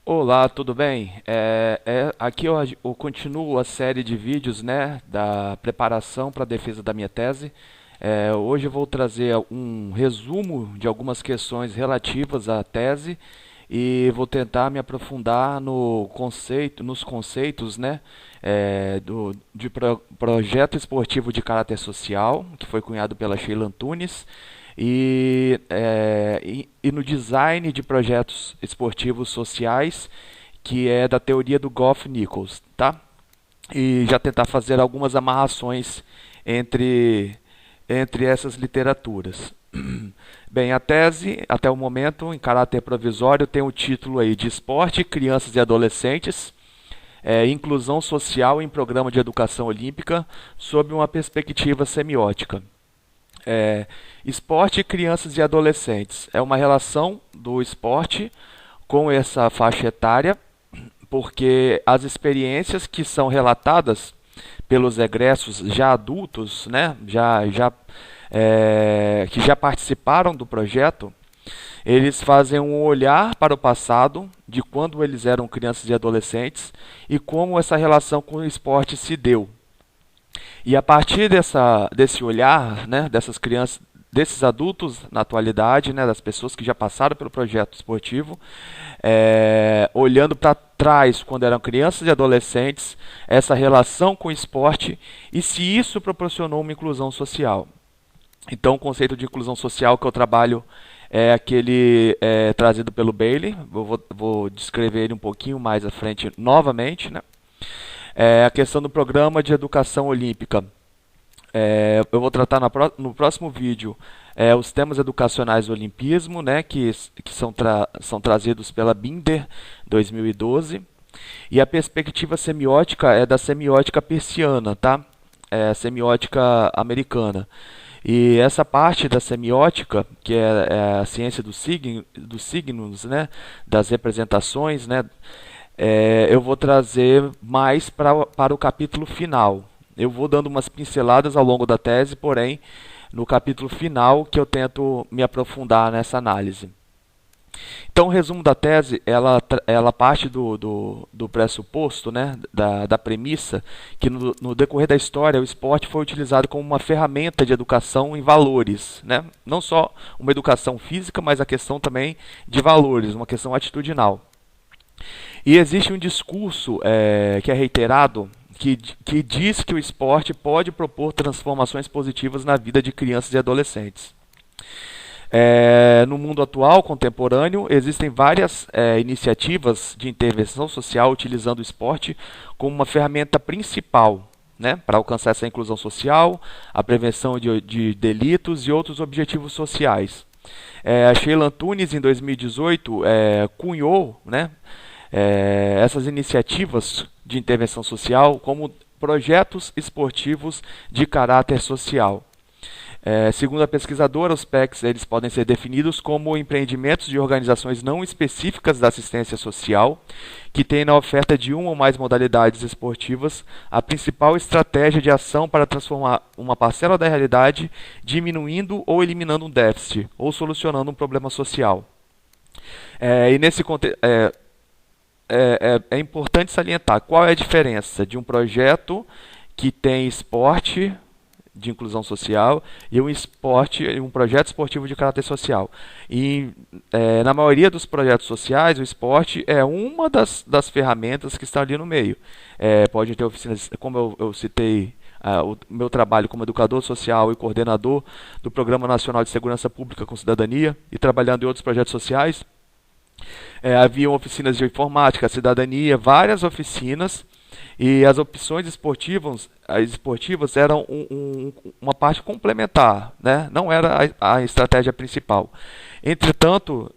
Olá, tudo bem? Aqui eu continuo a série de vídeos, né, da preparação para a defesa da minha tese. Hoje eu vou trazer um resumo de algumas questões relativas à tese e vou tentar me aprofundar nos conceitos, né, de projeto esportivo de caráter social, que foi cunhado pela Sheila Antunes, e no design de projetos esportivos sociais, que é da teoria do Goff-Nichols, tá? E já tentar fazer algumas amarrações entre, entre essas literaturas. Bem, a tese, até o momento, em caráter provisório, tem o título aí de Esporte, Crianças e Adolescentes, Inclusão Social em Programa de Educação Olímpica, sob uma perspectiva semiótica. É, Esporte, crianças e adolescentes. É uma relação do esporte com essa faixa etária, porque as experiências que são relatadas pelos egressos já adultos, né, que já participaram do projeto, eles fazem um olhar para o passado, de quando eles eram crianças e adolescentes, e como essa relação com o esporte se deu. E a partir desse olhar, né, dessas crianças, desses adultos na atualidade, né, das pessoas que já passaram pelo projeto esportivo, olhando para trás quando eram crianças e adolescentes, essa relação com o esporte e se isso proporcionou uma inclusão social. Então, o conceito de inclusão social que eu trabalho é aquele trazido pelo Bailey. Vou descrever ele um pouquinho mais à frente novamente, né? A questão do programa de educação olímpica. Eu vou tratar no próximo vídeo os temas educacionais do olimpismo, né, que são trazidos pela Binder 2012. E a perspectiva semiótica é da semiótica persiana, tá? É a semiótica americana. E essa parte da semiótica, que é a ciência dos signos, né, das representações, né, eu vou trazer mais para o capítulo final. Eu vou dando umas pinceladas ao longo da tese, porém, no capítulo final que eu tento me aprofundar nessa análise. Então, o resumo da tese, ela parte do pressuposto, né, da premissa, que no decorrer da história o esporte foi utilizado como uma ferramenta de educação em valores. Né? Não só uma educação física, mas a questão também de valores, uma questão atitudinal. E existe um discurso que é reiterado que diz que o esporte pode propor transformações positivas na vida de crianças e adolescentes. No mundo atual, contemporâneo, existem várias iniciativas de intervenção social utilizando o esporte como uma ferramenta principal, né, para alcançar essa inclusão social, a prevenção de delitos e outros objetivos sociais. A Sheila Antunes, em 2018, cunhou, né, essas iniciativas de intervenção social como projetos esportivos de caráter social. Segundo a pesquisadora, os PECs eles podem ser definidos como empreendimentos de organizações não específicas da assistência social, que têm na oferta de uma ou mais modalidades esportivas a principal estratégia de ação para transformar uma parcela da realidade, diminuindo ou eliminando um déficit, ou solucionando um problema social. E nesse contexto, é importante salientar qual é a diferença de um projeto que tem esporte de inclusão social e um projeto esportivo de caráter social. E na maioria dos projetos sociais, o esporte é uma das ferramentas que estão ali no meio. Pode ter oficinas, como eu citei, o meu trabalho como educador social e coordenador do Programa Nacional de Segurança Pública com Cidadania e trabalhando em outros projetos sociais. Haviam oficinas de informática, cidadania, várias oficinas, e as opções esportivas eram uma parte complementar, né? Não era a estratégia principal. Entretanto,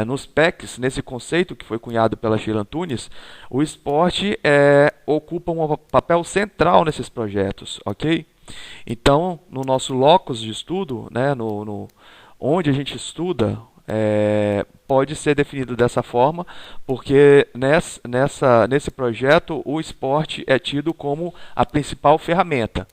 nos PECs, nesse conceito que foi cunhado pela Sheila Antunes, o esporte ocupa um papel central nesses projetos, ok? Então, no nosso locus de estudo, né, onde a gente estuda, pode ser definido dessa forma, porque nesse projeto o esporte é tido como a principal ferramenta.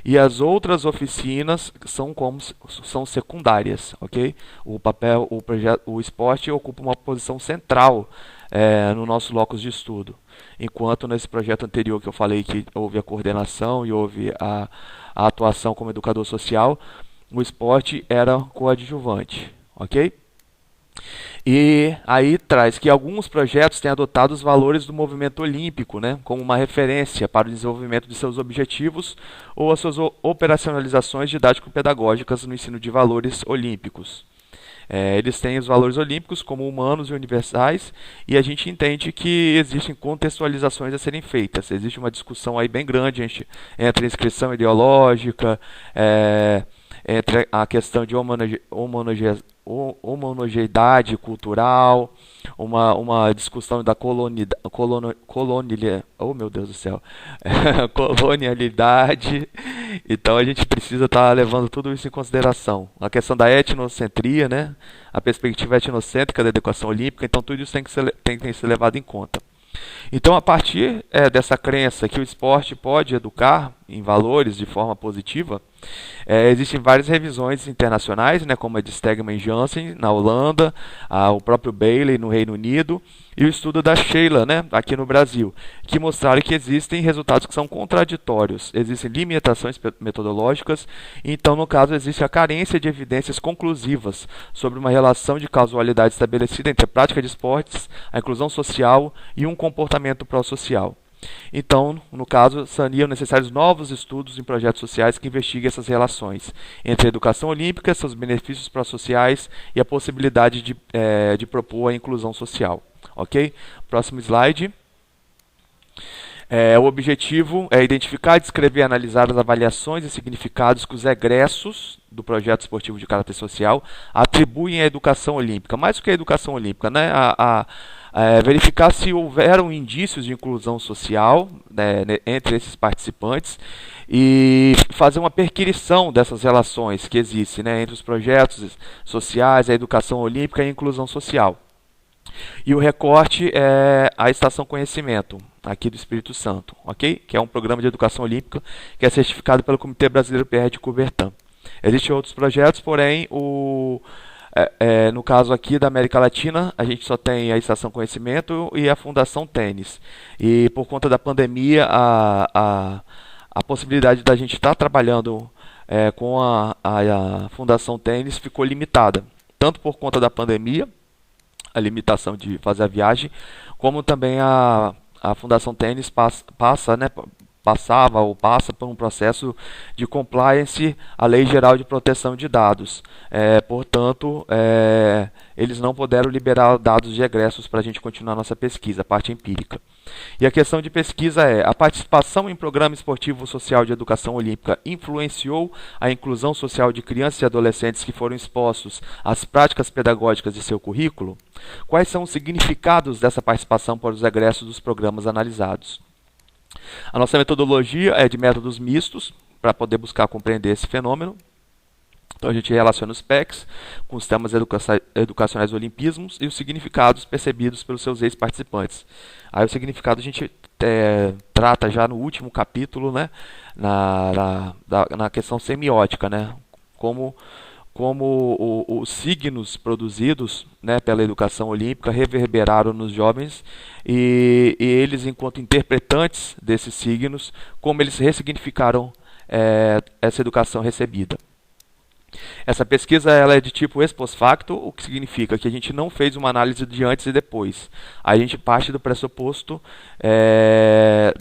E as outras oficinas são secundárias, ok? O esporte ocupa uma posição central no nosso locus de estudo. Enquanto nesse projeto anterior que eu falei que houve a coordenação e houve a atuação como educador social, o esporte era coadjuvante, ok? E aí traz que alguns projetos têm adotado os valores do movimento olímpico, né, como uma referência para o desenvolvimento de seus objetivos ou as suas operacionalizações didático-pedagógicas no ensino de valores olímpicos. Eles têm os valores olímpicos como humanos e universais, e a gente entende que existem contextualizações a serem feitas. Existe uma discussão aí bem grande entre inscrição ideológica, entre a questão de homogeneidade cultural, uma discussão da oh meu Deus do céu, colonialidade. Então a gente precisa estar levando tudo isso em consideração. A questão da etnocentria, né? A perspectiva etnocêntrica da educação olímpica, então tudo isso tem que ser levado em conta. Então, a partir dessa crença que o esporte pode educar em valores de forma positiva, existem várias revisões internacionais, né, como a de Stegman e Jansen, na Holanda, o próprio Bailey, no Reino Unido, e o estudo da Sheila, né, aqui no Brasil, que mostraram que existem resultados que são contraditórios, existem limitações metodológicas, então, no caso, existe a carência de evidências conclusivas sobre uma relação de causalidade estabelecida entre a prática de esportes, a inclusão social e um comportamento pró-social. Então, no caso, seriam necessários novos estudos em projetos sociais que investiguem essas relações entre a educação olímpica, seus benefícios pró-sociais e a possibilidade de propor a inclusão social. Ok? Próximo slide. O objetivo é identificar, descrever e analisar as avaliações e significados que os egressos do projeto esportivo de caráter social atribuem à educação olímpica. Mais do que a educação olímpica, né? Verificar se houveram indícios de inclusão social, né, entre esses participantes e fazer uma perquisição dessas relações que existem, né, entre os projetos sociais, a educação olímpica e a inclusão social. E o recorte é a Estação Conhecimento, aqui do Espírito Santo, ok? Que é um programa de educação olímpica que é certificado pelo Comitê Brasileiro PR de Coubertin. Existem outros projetos, porém, no caso aqui da América Latina, a gente só tem a Estação Conhecimento e a Fundação Tênis. E por conta da pandemia, a possibilidade da gente estar trabalhando com a Fundação Tênis ficou limitada, tanto por conta da pandemia, a limitação de fazer a viagem, como também a Fundação Tênis passava ou passa por um processo de compliance à Lei Geral de Proteção de Dados. Portanto, eles não puderam liberar dados de egressos para a gente continuar nossa pesquisa, a parte empírica. E a questão de pesquisa a participação em programa esportivo social de educação olímpica influenciou a inclusão social de crianças e adolescentes que foram expostos às práticas pedagógicas de seu currículo? Quais são os significados dessa participação para os egressos dos programas analisados? A nossa metodologia é de métodos mistos, para poder buscar compreender esse fenômeno. Então a gente relaciona os PECs com os temas educacionais olimpismos e os significados percebidos pelos seus ex-participantes. Aí o significado a gente trata já no último capítulo, né, na questão semiótica, né, como os signos produzidos, né, pela educação olímpica reverberaram nos jovens e eles, enquanto interpretantes desses signos, como eles ressignificaram essa educação recebida. Essa pesquisa ela é de tipo ex post facto, o que significa que a gente não fez uma análise de antes e depois. A gente parte do pressuposto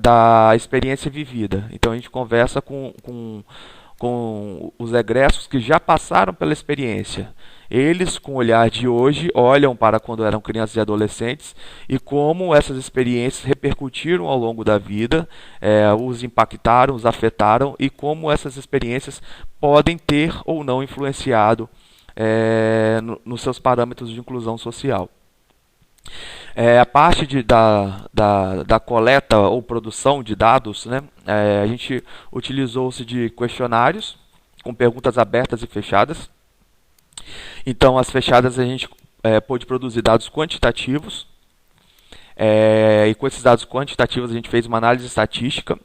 da experiência vivida. Então a gente conversa com os egressos que já passaram pela experiência. Eles, com o olhar de hoje, olham para quando eram crianças e adolescentes e como essas experiências repercutiram ao longo da vida, os impactaram, os afetaram e como essas experiências podem ter ou não influenciado nos seus parâmetros de inclusão social. A parte da coleta ou produção de dados, né, a gente utilizou-se de questionários com perguntas abertas e fechadas. Então, as fechadas a gente pôde produzir dados quantitativos, e com esses dados quantitativos a gente fez uma análise estatística,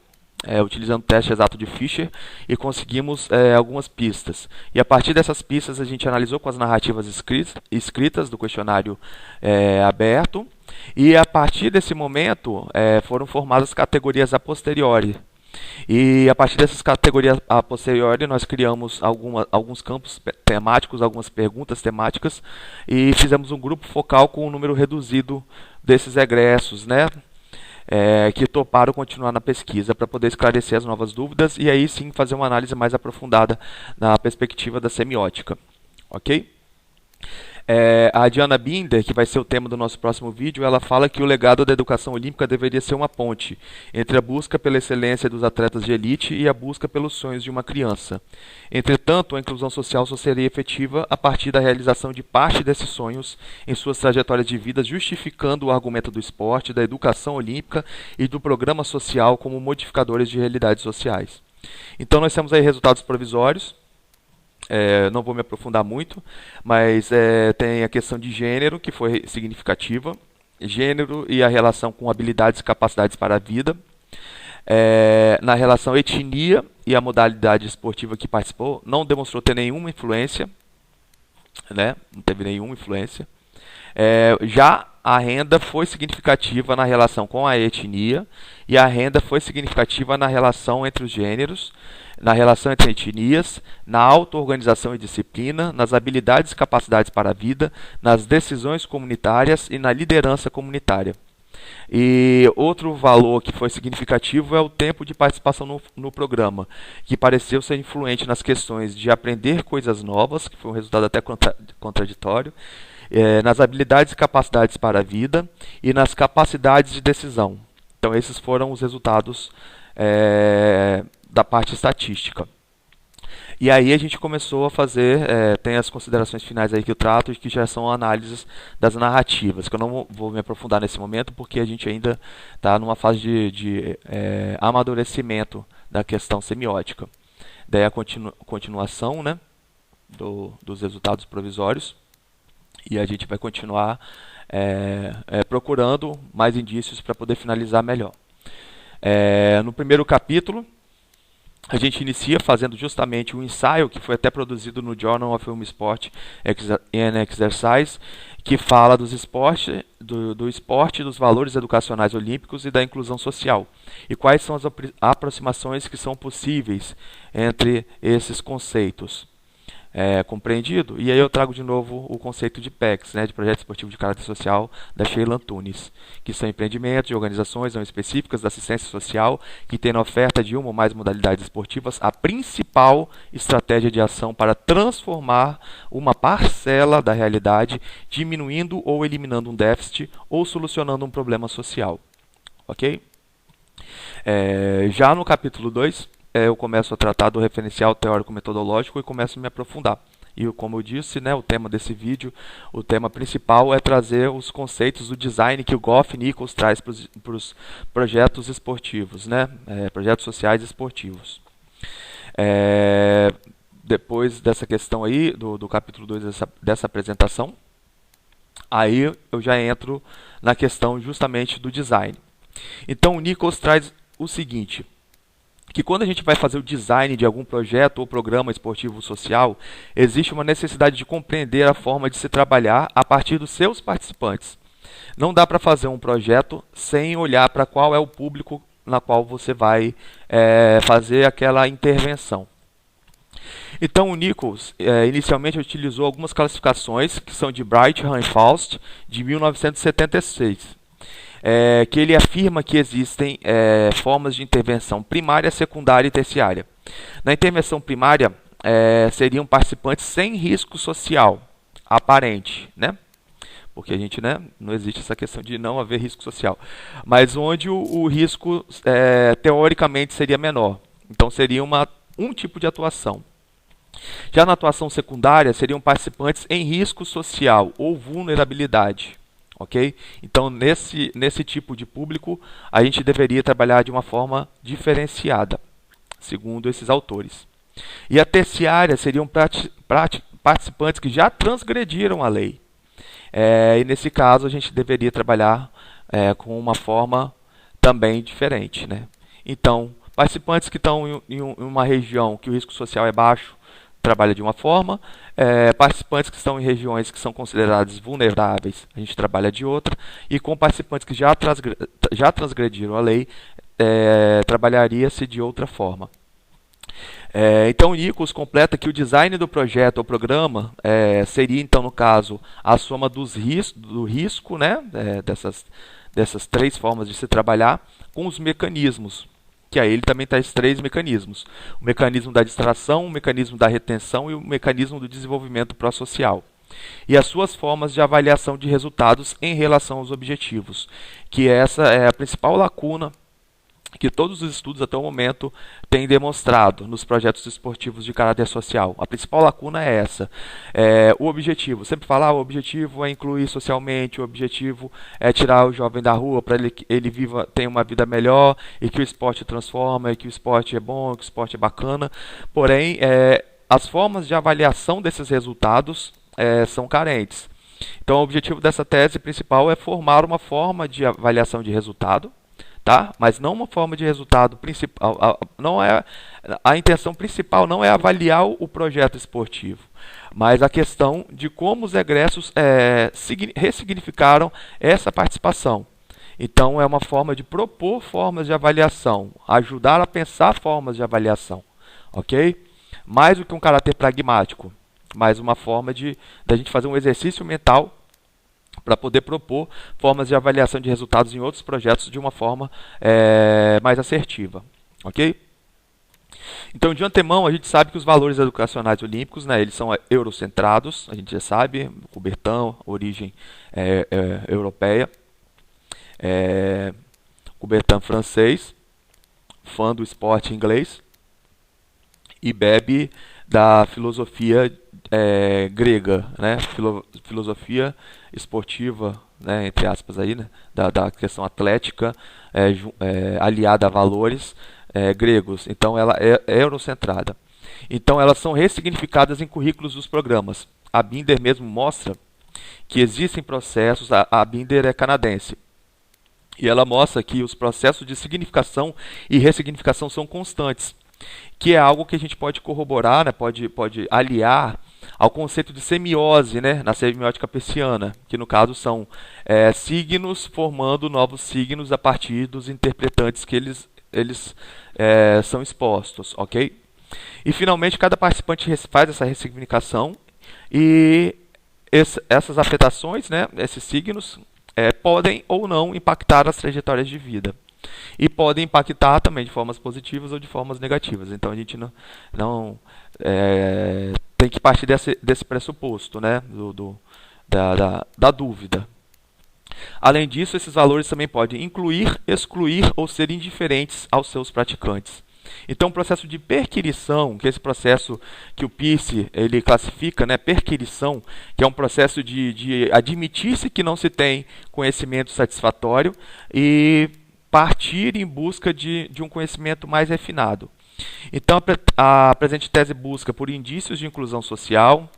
utilizando o teste exato de Fisher, e conseguimos algumas pistas. E a partir dessas pistas a gente analisou com as narrativas escritas do questionário aberto, E a partir desse momento foram formadas categorias a posteriori. E a partir dessas categorias a posteriori nós criamos alguns campos temáticos, algumas perguntas temáticas e fizemos um grupo focal com um número reduzido desses egressos, né? Que toparam continuar na pesquisa para poder esclarecer as novas dúvidas e aí sim fazer uma análise mais aprofundada na perspectiva da semiótica. Ok? A Diana Binder, que vai ser o tema do nosso próximo vídeo, ela fala que o legado da educação olímpica deveria ser uma ponte entre a busca pela excelência dos atletas de elite e a busca pelos sonhos de uma criança. Entretanto, a inclusão social só seria efetiva a partir da realização de parte desses sonhos em suas trajetórias de vida, justificando o argumento do esporte, da educação olímpica e do programa social como modificadores de realidades sociais. Então nós temos aí resultados provisórios. Não vou me aprofundar muito, mas tem a questão de gênero, que foi significativa. Gênero e a relação com habilidades e capacidades para a vida. Na relação etnia e a modalidade esportiva que participou, não demonstrou ter nenhuma influência. Né? Não teve nenhuma influência. Já a renda foi significativa na relação com a etnia e a renda foi significativa na relação entre os gêneros, na relação entre etnias, na auto-organização e disciplina, nas habilidades e capacidades para a vida, nas decisões comunitárias e na liderança comunitária. E outro valor que foi significativo é o tempo de participação no programa, que pareceu ser influente nas questões de aprender coisas novas, que foi um resultado até contraditório, nas habilidades e capacidades para a vida e nas capacidades de decisão. Então esses foram os resultados da parte estatística. E aí a gente começou a fazer, tem as considerações finais aí que eu trato, que já são análises das narrativas, que eu não vou me aprofundar nesse momento, porque a gente ainda está numa fase de amadurecimento da questão semiótica. Daí a continuação, né, dos resultados provisórios, e a gente vai continuar procurando mais indícios para poder finalizar melhor. No primeiro capítulo, a gente inicia fazendo justamente um ensaio que foi até produzido no Journal of Home Sport and Exercise, que fala do esporte, dos valores educacionais olímpicos e da inclusão social. E quais são as aproximações que são possíveis entre esses conceitos. Compreendido? E aí eu trago de novo o conceito de PECs, né, de Projeto Esportivo de Caráter Social, da Sheila Antunes, que são empreendimentos de organizações não específicas da assistência social que têm na oferta de uma ou mais modalidades esportivas a principal estratégia de ação para transformar uma parcela da realidade, diminuindo ou eliminando um déficit ou solucionando um problema social. Ok? Já no capítulo 2, eu começo a tratar do referencial teórico-metodológico e começo a me aprofundar. E como eu disse, né, o tema desse vídeo, o tema principal é trazer os conceitos do design que o Goff e Nichols traz para os projetos esportivos, né, projetos sociais esportivos. Depois dessa questão aí, do capítulo 2 dessa apresentação, aí eu já entro na questão justamente do design. Então o Nichols traz o seguinte, que quando a gente vai fazer o design de algum projeto ou programa esportivo social, existe uma necessidade de compreender a forma de se trabalhar a partir dos seus participantes. Não dá para fazer um projeto sem olhar para qual é o público na qual você vai fazer aquela intervenção. Então o Nichols inicialmente utilizou algumas classificações que são de Brightham e Faust, de 1976. Que ele afirma que existem formas de intervenção primária, secundária e terciária. Na intervenção primária, seriam participantes sem risco social aparente, né? Porque a gente, né, não existe essa questão de não haver risco social, mas onde o risco teoricamente seria menor. Então seria um tipo de atuação. Já na atuação secundária, seriam participantes em risco social ou vulnerabilidade. Okay? Então, nesse tipo de público, a gente deveria trabalhar de uma forma diferenciada, segundo esses autores. E a terciária seriam participantes que já transgrediram a lei. E nesse caso, a gente deveria trabalhar com uma forma também diferente. Né? Então, participantes que estão em uma região que o risco social é baixo, trabalha de uma forma, participantes que estão em regiões que são consideradas vulneráveis, a gente trabalha de outra, e com participantes que já transgrediram a lei, trabalharia-se de outra forma. Então o Nichols completa que o design do projeto ou programa seria, então, no caso, a soma do risco, né, dessas três formas de se trabalhar, com os mecanismos, que aí ele também traz três mecanismos: o mecanismo da distração, o mecanismo da retenção e o mecanismo do desenvolvimento pró-social. E as suas formas de avaliação de resultados em relação aos objetivos, que essa é a principal lacuna que todos os estudos até o momento têm demonstrado nos projetos esportivos de caráter social. A principal lacuna é essa. O objetivo, sempre falar, o objetivo é incluir socialmente, o objetivo é tirar o jovem da rua para ele tenha uma vida melhor, e que o esporte transforma, e que o esporte é bom, que o esporte é bacana. Porém, as formas de avaliação desses resultados são carentes. Então, o objetivo dessa tese principal é formar uma forma de avaliação de resultado, tá? Mas não uma forma de resultado principal. A intenção principal não é avaliar o projeto esportivo, mas a questão de como os egressos ressignificaram essa participação. Então, é uma forma de propor formas de avaliação, ajudar a pensar formas de avaliação, ok? Mais do que um caráter pragmático, mas uma forma da gente fazer um exercício mental para poder propor formas de avaliação de resultados em outros projetos de uma forma mais assertiva, ok? Então, de antemão, a gente sabe que os valores educacionais olímpicos, né, eles são eurocentrados, a gente já sabe, Coubertin, origem europeia, Coubertin francês, fã do esporte inglês, e bebe da filosofia grega, né, filosofia esportiva, né, entre aspas aí, né, da questão atlética, aliada a valores gregos. Então ela é eurocentrada. Então elas são ressignificadas em currículos dos programas. A Binder mesmo mostra que existem processos, a Binder é canadense, e ela mostra que os processos de significação e ressignificação são constantes, que é algo que a gente pode corroborar, né, pode aliar ao conceito de semiose, né, na semiótica peirciana, que no caso são signos formando novos signos a partir dos interpretantes que eles são expostos, ok? E finalmente cada participante faz essa ressignificação, e essas afetações, né, esses signos, podem ou não impactar as trajetórias de vida. E podem impactar também de formas positivas ou de formas negativas. Então a gente não tem que partir desse pressuposto, né, da dúvida. Além disso, esses valores também podem incluir, excluir ou ser indiferentes aos seus praticantes. Então, o processo de perquirição, que é esse processo que o Peirce ele classifica, né, perquirição, que é um processo de admitir-se que não se tem conhecimento satisfatório e partir em busca de um conhecimento mais refinado. Então, a presente tese busca por indícios de inclusão social,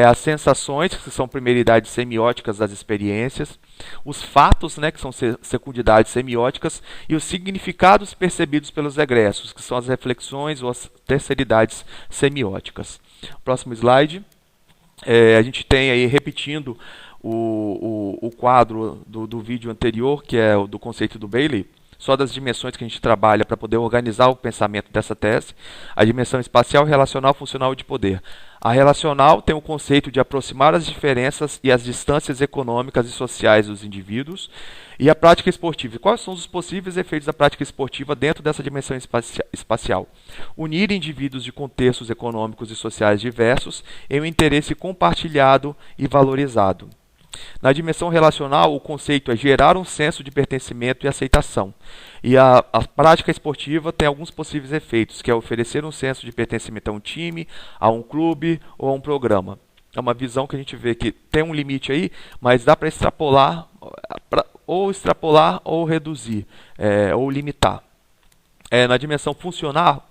as sensações, que são primeiridades semióticas das experiências, os fatos, né, que são secundidades semióticas, e os significados percebidos pelos egressos, que são as reflexões ou as terceiridades semióticas. Próximo slide. A gente tem aí, repetindo o quadro do vídeo anterior, que é o do conceito do Bailey, só das dimensões que a gente trabalha para poder organizar o pensamento dessa tese: a dimensão espacial, relacional, funcional e de poder. A relacional tem o conceito de aproximar as diferenças e as distâncias econômicas e sociais dos indivíduos. E a prática esportiva. Quais são os possíveis efeitos da prática esportiva dentro dessa dimensão espacial? Unir indivíduos de contextos econômicos e sociais diversos em um interesse compartilhado e valorizado. Na dimensão relacional, o conceito é gerar um senso de pertencimento e aceitação. E a prática esportiva tem alguns possíveis efeitos, que é oferecer um senso de pertencimento a um time, a um clube ou a um programa. É uma visão que a gente vê que tem um limite aí, mas dá para extrapolar ou reduzir, ou limitar. Na dimensão funcional,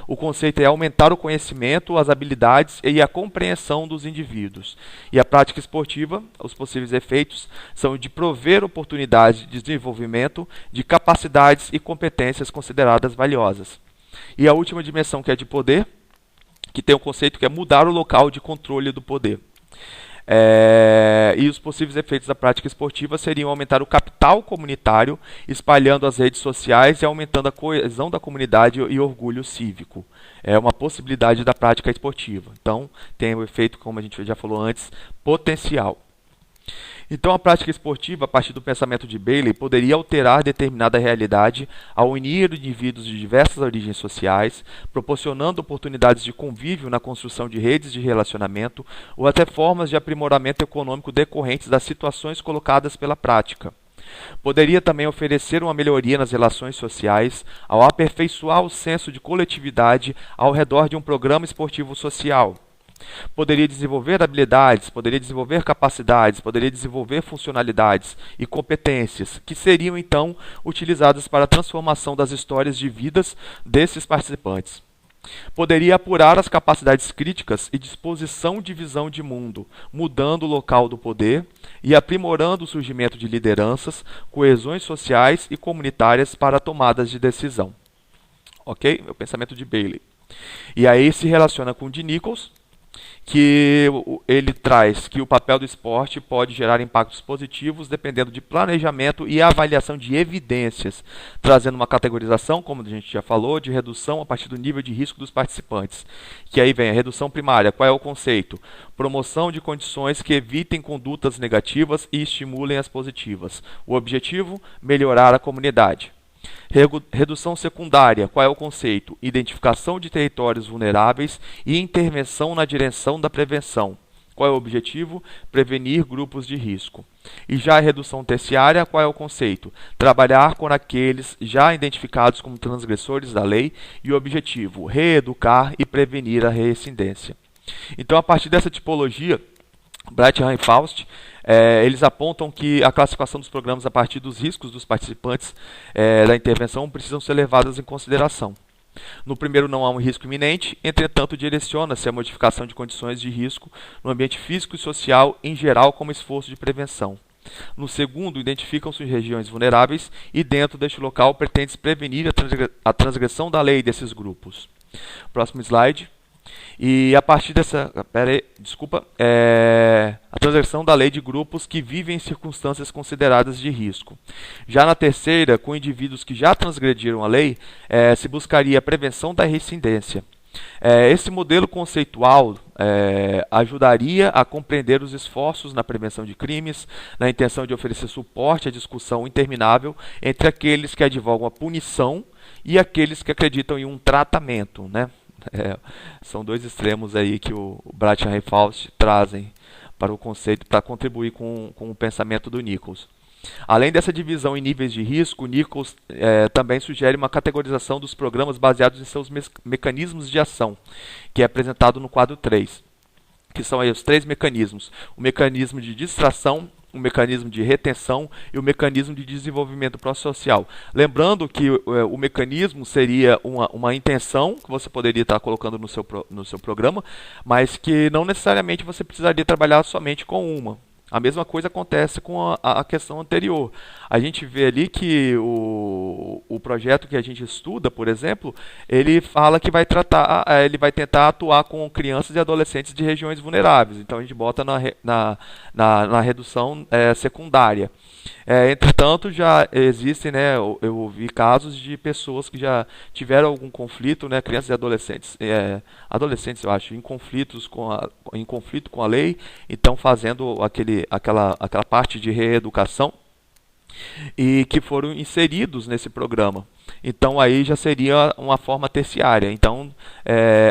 o conceito é aumentar o conhecimento, as habilidades e a compreensão dos indivíduos. E a prática esportiva, os possíveis efeitos são de prover oportunidades de desenvolvimento de capacidades e competências consideradas valiosas. E a última dimensão, que é de poder, que tem um conceito que é mudar o local de controle do poder. E os possíveis efeitos da prática esportiva seriam aumentar o capital comunitário, espalhando as redes sociais e aumentando a coesão da comunidade e orgulho cívico. É uma possibilidade da prática esportiva. Então, tem o efeito, como a gente já falou antes, potencial. Então, a prática esportiva, a partir do pensamento de Bailey, poderia alterar determinada realidade ao unir indivíduos de diversas origens sociais, proporcionando oportunidades de convívio na construção de redes de relacionamento ou até formas de aprimoramento econômico decorrentes das situações colocadas pela prática. Poderia também oferecer uma melhoria nas relações sociais ao aperfeiçoar o senso de coletividade ao redor de um programa esportivo social. Poderia desenvolver habilidades, poderia desenvolver capacidades, poderia desenvolver funcionalidades e competências que seriam então utilizadas para a transformação das histórias de vidas desses participantes. Poderia apurar as capacidades críticas e disposição de visão de mundo, mudando o local do poder e aprimorando o surgimento de lideranças, coesões sociais e comunitárias para tomadas de decisão. Ok? É o pensamento de Bailey. E aí se relaciona com o de Nichols, que ele traz que o papel do esporte pode gerar impactos positivos dependendo de planejamento e avaliação de evidências, trazendo uma categorização, como a gente já falou, de redução a partir do nível de risco dos participantes. Que aí vem a redução primária. Qual é o conceito? Promoção de condições que evitem condutas negativas e estimulem as positivas. O objetivo? Melhorar a comunidade. Redução secundária, qual é o conceito? Identificação de territórios vulneráveis e intervenção na direção da prevenção. Qual é o objetivo? Prevenir grupos de risco. E já a redução terciária, qual é o conceito? Trabalhar com aqueles já identificados como transgressores da lei e o objetivo? Reeducar e prevenir a reincidência. Então, a partir dessa tipologia, Bright e Faust, eles apontam que a classificação dos programas a partir dos riscos dos participantes da intervenção precisam ser levadas em consideração. No primeiro não há um risco iminente, entretanto direciona-se a modificação de condições de risco no ambiente físico e social em geral como esforço de prevenção. No segundo, identificam-se regiões vulneráveis e dentro deste local pretende-se prevenir a transgressão da lei desses grupos. Próximo slide. E a partir dessa, a transgressão da lei de grupos que vivem em circunstâncias consideradas de risco. Já na terceira, com indivíduos que já transgrediram a lei, se buscaria a prevenção da reincidência. Esse modelo conceitual ajudaria a compreender os esforços na prevenção de crimes, na intenção de oferecer suporte à discussão interminável entre aqueles que advogam a punição e aqueles que acreditam em um tratamento, né? São dois extremos aí que o Bright e Faust trazem para o conceito, para contribuir com o pensamento do Nichols. Além dessa divisão em níveis de risco, Nichols também sugere uma categorização dos programas baseados em seus mecanismos de ação, que é apresentado no quadro 3, que são aí os 3 mecanismos: o mecanismo de distração, o mecanismo de retenção e o mecanismo de desenvolvimento pró-social. Lembrando que o mecanismo seria uma intenção que você poderia estar colocando no seu programa, mas que não necessariamente você precisaria trabalhar somente com uma. A mesma coisa acontece com a questão anterior. A gente vê ali que o projeto que a gente estuda, por exemplo, ele fala que ele vai tentar atuar com crianças e adolescentes de regiões vulneráveis. Então a gente bota na redução secundária. Entretanto, já existem, né, eu ouvi casos de pessoas que já tiveram algum conflito, né, crianças e adolescentes, adolescentes eu acho, em conflito com a lei, então fazendo aquela parte de reeducação e que foram inseridos nesse programa. Então aí já seria uma forma terciária. Então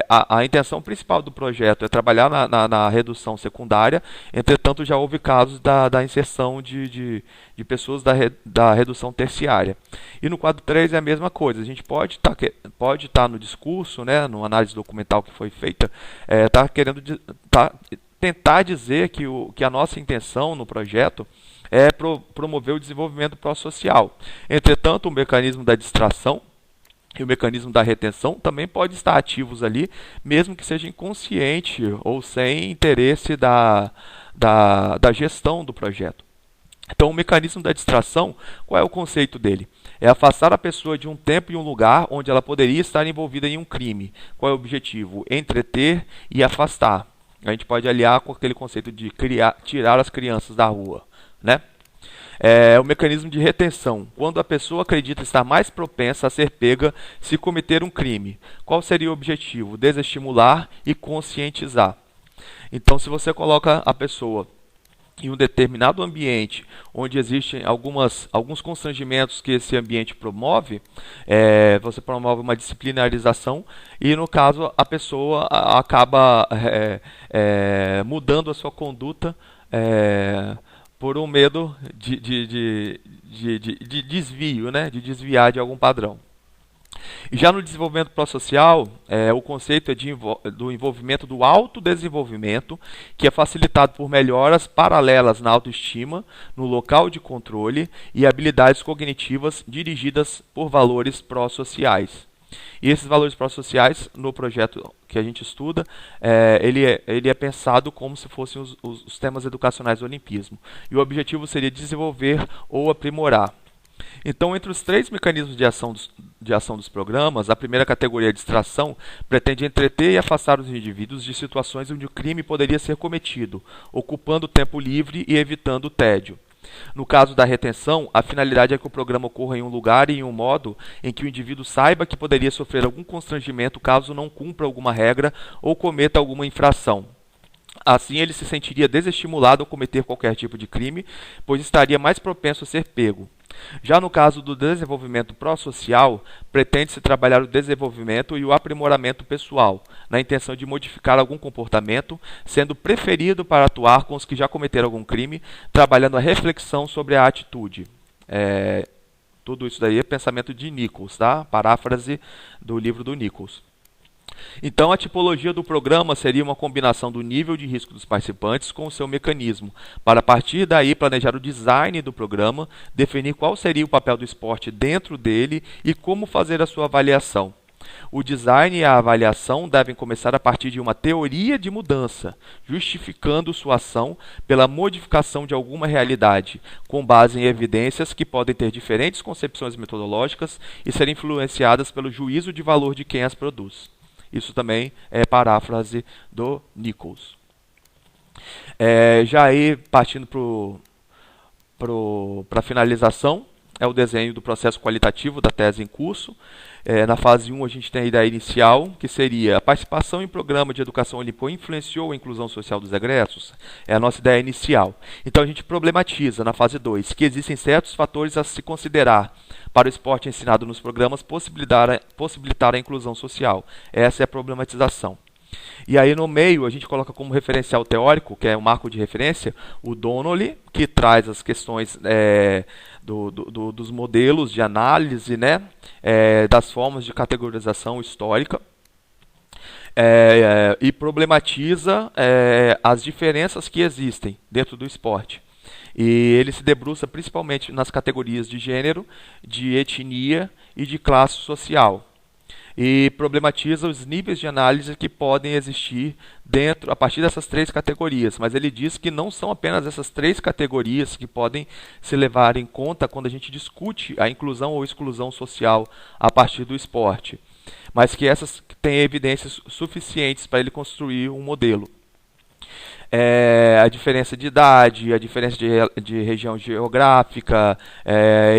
a intenção principal do projeto é trabalhar na redução secundária, entretanto já houve casos da inserção de pessoas da redução terciária. E no quadro 3 é a mesma coisa, a gente pode estar no discurso, né, numa análise documental que foi feita, tentar dizer que a nossa intenção no projeto é promover o desenvolvimento pró-social. Entretanto, o mecanismo da distração e o mecanismo da retenção também pode estar ativos ali, mesmo que seja inconsciente ou sem interesse da gestão do projeto. Então, o mecanismo da distração, qual é o conceito dele? É afastar a pessoa de um tempo e um lugar onde ela poderia estar envolvida em um crime. Qual é o objetivo? Entreter e afastar. A gente pode aliar com aquele conceito de tirar as crianças da rua, né? É o mecanismo de retenção. Quando a pessoa acredita estar mais propensa a ser pega se cometer um crime. Qual seria o objetivo? Desestimular e conscientizar. Então, se você coloca a pessoa em um determinado ambiente onde existem alguns constrangimentos que esse ambiente promove, você promove uma disciplinarização e, no caso, a pessoa acaba mudando a sua conduta por um medo de desvio, né? De desviar de algum padrão. E já no desenvolvimento pró-social, o conceito é do envolvimento do autodesenvolvimento, que é facilitado por melhoras paralelas na autoestima, no local de controle e habilidades cognitivas dirigidas por valores pró-sociais. E esses valores pró-sociais, no projeto que a gente estuda, ele é pensado como se fossem os temas educacionais do olimpismo. E o objetivo seria desenvolver ou aprimorar. Então, entre os três mecanismos de ação dos programas, a primeira categoria, a distração, pretende entreter e afastar os indivíduos de situações onde o crime poderia ser cometido, ocupando o tempo livre e evitando o tédio. No caso da retenção, a finalidade é que o programa ocorra em um lugar e em um modo em que o indivíduo saiba que poderia sofrer algum constrangimento caso não cumpra alguma regra ou cometa alguma infração. Assim, ele se sentiria desestimulado a cometer qualquer tipo de crime, pois estaria mais propenso a ser pego. Já no caso do desenvolvimento pró-social, pretende-se trabalhar o desenvolvimento e o aprimoramento pessoal, na intenção de modificar algum comportamento, sendo preferido para atuar com os que já cometeram algum crime, trabalhando a reflexão sobre a atitude. Tudo isso daí é pensamento de Nichols, tá? Paráfrase do livro do Nichols. Então, a tipologia do programa seria uma combinação do nível de risco dos participantes com o seu mecanismo, para a partir daí planejar o design do programa, definir qual seria o papel do esporte dentro dele e como fazer a sua avaliação. O design e a avaliação devem começar a partir de uma teoria de mudança, justificando sua ação pela modificação de alguma realidade, com base em evidências que podem ter diferentes concepções metodológicas e ser influenciadas pelo juízo de valor de quem as produz. Isso também é paráfrase do Nichols. Já aí, partindo para a finalização, é o desenho do processo qualitativo da tese em curso. Na fase 1, a gente tem a ideia inicial, que seria a participação em programa de educação olímpica influenciou a inclusão social dos egressos? É a nossa ideia inicial. Então, a gente problematiza, na fase 2, que existem certos fatores a se considerar para o esporte ensinado nos programas possibilitar a inclusão social. Essa é a problematização. E aí, no meio, a gente coloca como referencial teórico, que é o marco de referência, o Donnelly, que traz as questões dos modelos de análise, né, das formas de categorização histórica, e problematiza as diferenças que existem dentro do esporte. E ele se debruça principalmente nas categorias de gênero, de etnia e de classe social. E problematiza os níveis de análise que podem existir a partir dessas três categorias. Mas ele diz que não são apenas essas três categorias que podem se levar em conta quando a gente discute a inclusão ou exclusão social a partir do esporte, mas que essas têm evidências suficientes para ele construir um modelo. A diferença de idade, a diferença de região geográfica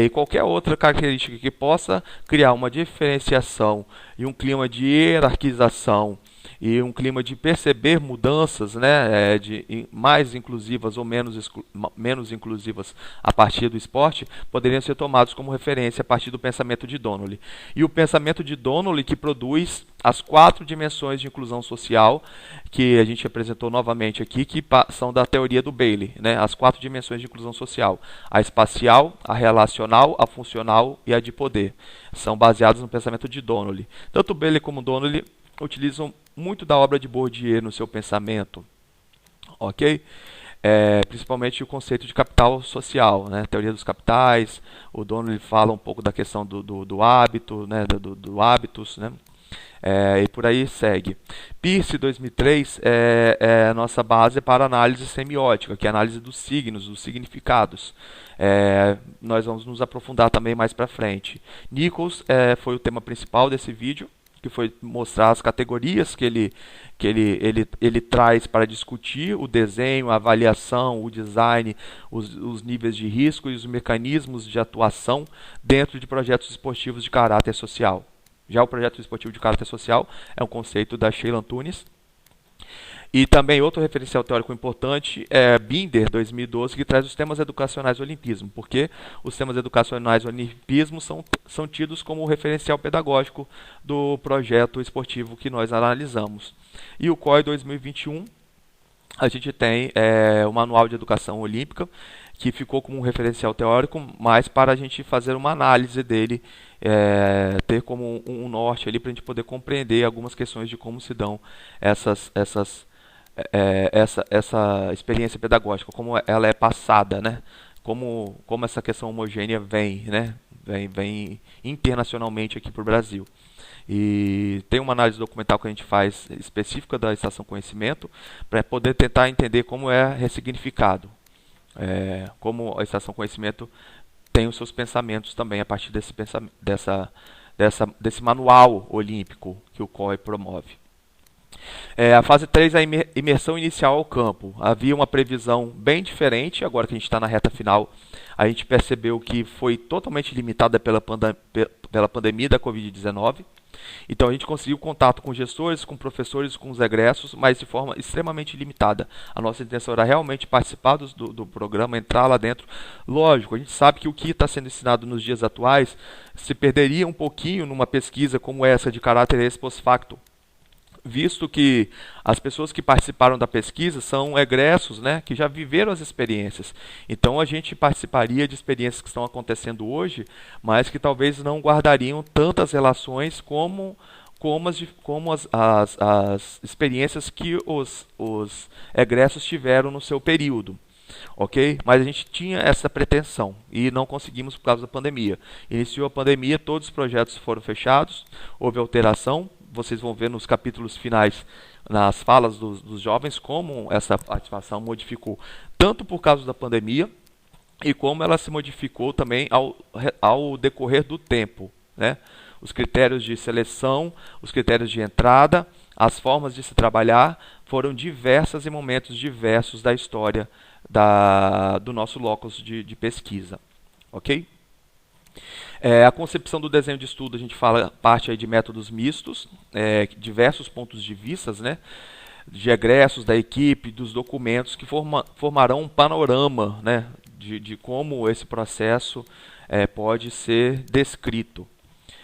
e qualquer outra característica que possa criar uma diferenciação e um clima de hierarquização e um clima de perceber mudanças, né, mais inclusivas ou menos inclusivas a partir do esporte, poderiam ser tomados como referência a partir do pensamento de Donnelly. E o pensamento de Donnelly que produz as 4 dimensões de inclusão social, que a gente apresentou novamente aqui, que são da teoria do Bailey, né, as 4 dimensões de inclusão social: a espacial, a relacional, a funcional e a de poder. São baseadas no pensamento de Donnelly. Tanto Bailey como Donnelly utilizam muito da obra de Bourdieu no seu pensamento, ok? Principalmente o conceito de capital social, né? Teoria dos capitais. O Donnelly fala um pouco da questão do hábito, né? do hábitos, né? E por aí segue. Peirce 2003 é a nossa base para análise semiótica, que é a análise dos signos, dos significados. Nós vamos nos aprofundar também mais para frente. Nichols foi o tema principal desse vídeo, que foi mostrar as categorias que ele traz para discutir o desenho, a avaliação, o design, os níveis de risco e os mecanismos de atuação dentro de projetos esportivos de caráter social. Já o projeto esportivo de caráter social é um conceito da Sheila Antunes. E também outro referencial teórico importante é Binder, 2012, que traz os temas educacionais do olimpismo, porque os temas educacionais do olimpismo são tidos como referencial pedagógico do projeto esportivo que nós analisamos. E o COI 2021, a gente tem o Manual de Educação Olímpica, que ficou como um referencial teórico, mas para a gente fazer uma análise dele, ter como um norte ali para a gente poder compreender algumas questões de como se dão essa experiência pedagógica, como ela é passada, né? Como essa questão homogênea vem, né? Vem internacionalmente aqui para o Brasil. E tem uma análise documental que a gente faz específica da Estação Conhecimento para poder tentar entender como é ressignificado. Como a Estação Conhecimento tem os seus pensamentos também a partir desse manual olímpico que o COI promove. A fase 3 é a imersão inicial ao campo. Havia uma previsão bem diferente, agora que a gente está na reta final, a gente percebeu que foi totalmente limitada pela pandemia da Covid-19. Então a gente conseguiu contato com gestores, com professores, com os egressos, mas de forma extremamente limitada. A nossa intenção era realmente participar do programa, entrar lá dentro. Lógico, a gente sabe que o que está sendo ensinado nos dias atuais se perderia um pouquinho numa pesquisa como essa de caráter ex post facto, visto que as pessoas que participaram da pesquisa são egressos, né, que já viveram as experiências. Então a gente participaria de experiências que estão acontecendo hoje, mas que talvez não guardariam tantas relações como as experiências que os egressos tiveram no seu período. Ok? Mas a gente tinha essa pretensão e não conseguimos por causa da pandemia. Iniciou a pandemia, todos os projetos foram fechados, houve alteração. Vocês vão ver nos capítulos finais, nas falas dos jovens, como essa participação modificou, tanto por causa da pandemia, e como ela se modificou também ao decorrer do tempo, né? Os critérios de seleção, os critérios de entrada, as formas de se trabalhar foram diversas em momentos diversos da história do nosso locus de pesquisa. Ok? A concepção do desenho de estudo, a gente fala parte aí de métodos mistos, diversos pontos de vista, né, de egressos da equipe, dos documentos que formarão um panorama, né, de como esse processo pode ser descrito,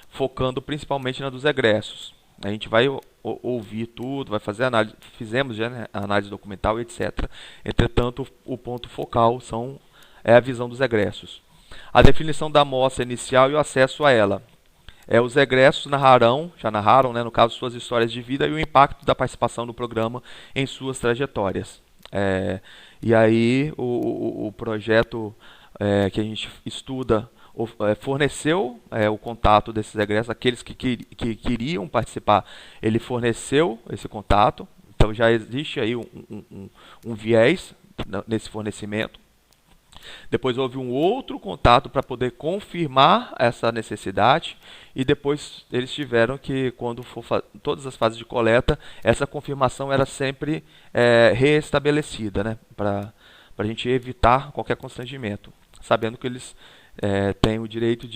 focando principalmente na dos egressos. A gente vai ouvir tudo, vai fazer análise, fizemos já, né, análise documental, etc. Entretanto, o ponto focal é a visão dos egressos. A definição da amostra inicial e o acesso a ela. Os egressos já narraram, né, no caso, suas histórias de vida e o impacto da participação no programa em suas trajetórias. E aí o projeto que a gente estuda forneceu o contato desses egressos, aqueles que queriam participar, ele forneceu esse contato. Então já existe aí um viés nesse fornecimento. Depois houve um outro contato para poder confirmar essa necessidade, e depois eles tiveram que, quando for todas as fases de coleta, essa confirmação era sempre reestabelecida, né, para a gente evitar qualquer constrangimento, sabendo que eles têm o direito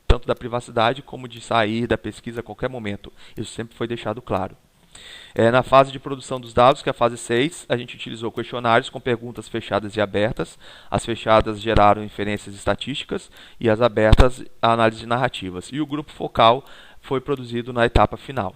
tanto da privacidade como de sair da pesquisa a qualquer momento. Isso sempre foi deixado claro. Na fase de produção dos dados, que é a fase 6, a gente utilizou questionários com perguntas fechadas e abertas. As fechadas geraram inferências estatísticas e as abertas, a análise de narrativas. E o grupo focal foi produzido na etapa final.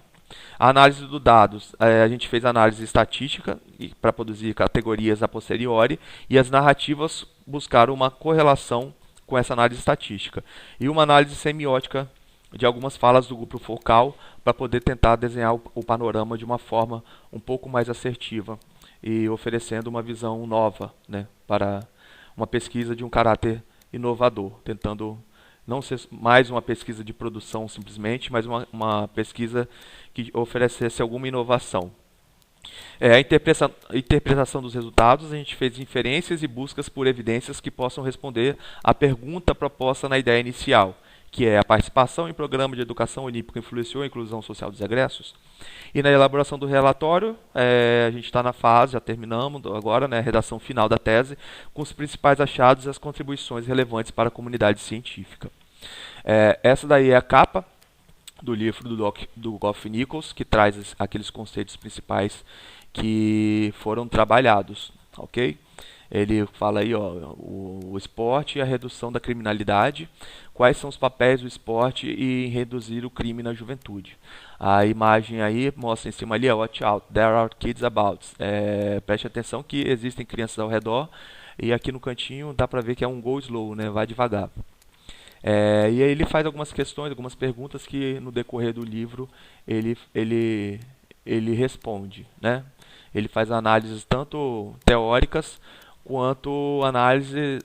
A análise dos dados, a gente fez análise estatística para produzir categorias a posteriori, e as narrativas buscaram uma correlação com essa análise estatística. E uma análise semiótica de algumas falas do grupo focal para poder tentar desenhar o panorama de uma forma um pouco mais assertiva e oferecendo uma visão nova, né, para uma pesquisa de um caráter inovador, tentando não ser mais uma pesquisa de produção simplesmente, mas uma pesquisa que oferecesse alguma inovação. A interpretação dos resultados, a gente fez inferências e buscas por evidências que possam responder à pergunta proposta na ideia inicial, que é: a participação em programa de educação olímpica influenciou a inclusão social dos egressos? E na elaboração do relatório, a gente está na fase, já terminamos agora, né, a redação final da tese, com os principais achados e as contribuições relevantes para a comunidade científica. Essa daí é a capa do livro do Goff Nichols, que traz aqueles conceitos principais que foram trabalhados, ok? Ele fala aí, ó, o esporte e a redução da criminalidade, quais são os papéis do esporte em reduzir o crime na juventude. A imagem aí mostra em cima ali, ó, watch out, there are kids about. Preste atenção que existem crianças ao redor, e aqui no cantinho dá para ver que é um go slow, né, vai devagar. E aí ele faz algumas questões, algumas perguntas que no decorrer do livro ele responde, né? Ele faz análises tanto teóricas quanto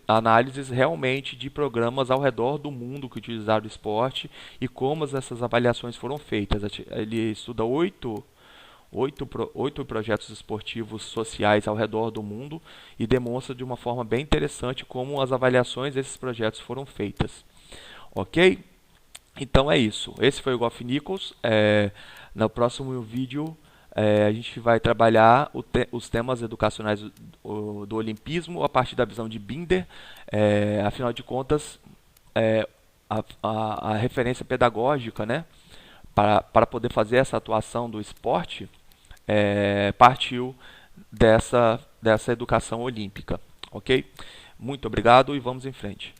análises realmente de programas ao redor do mundo que utilizaram o esporte e como essas avaliações foram feitas. Ele estuda oito projetos esportivos sociais ao redor do mundo e demonstra de uma forma bem interessante como as avaliações desses projetos foram feitas. Ok? Então é isso. Esse foi o Goff Nichols. No próximo vídeo a gente vai trabalhar os temas educacionais do olimpismo a partir da visão de Binder. Afinal de contas, a referência pedagógica, né, para poder fazer essa atuação do esporte partiu dessa educação olímpica. Ok? Muito obrigado e vamos em frente.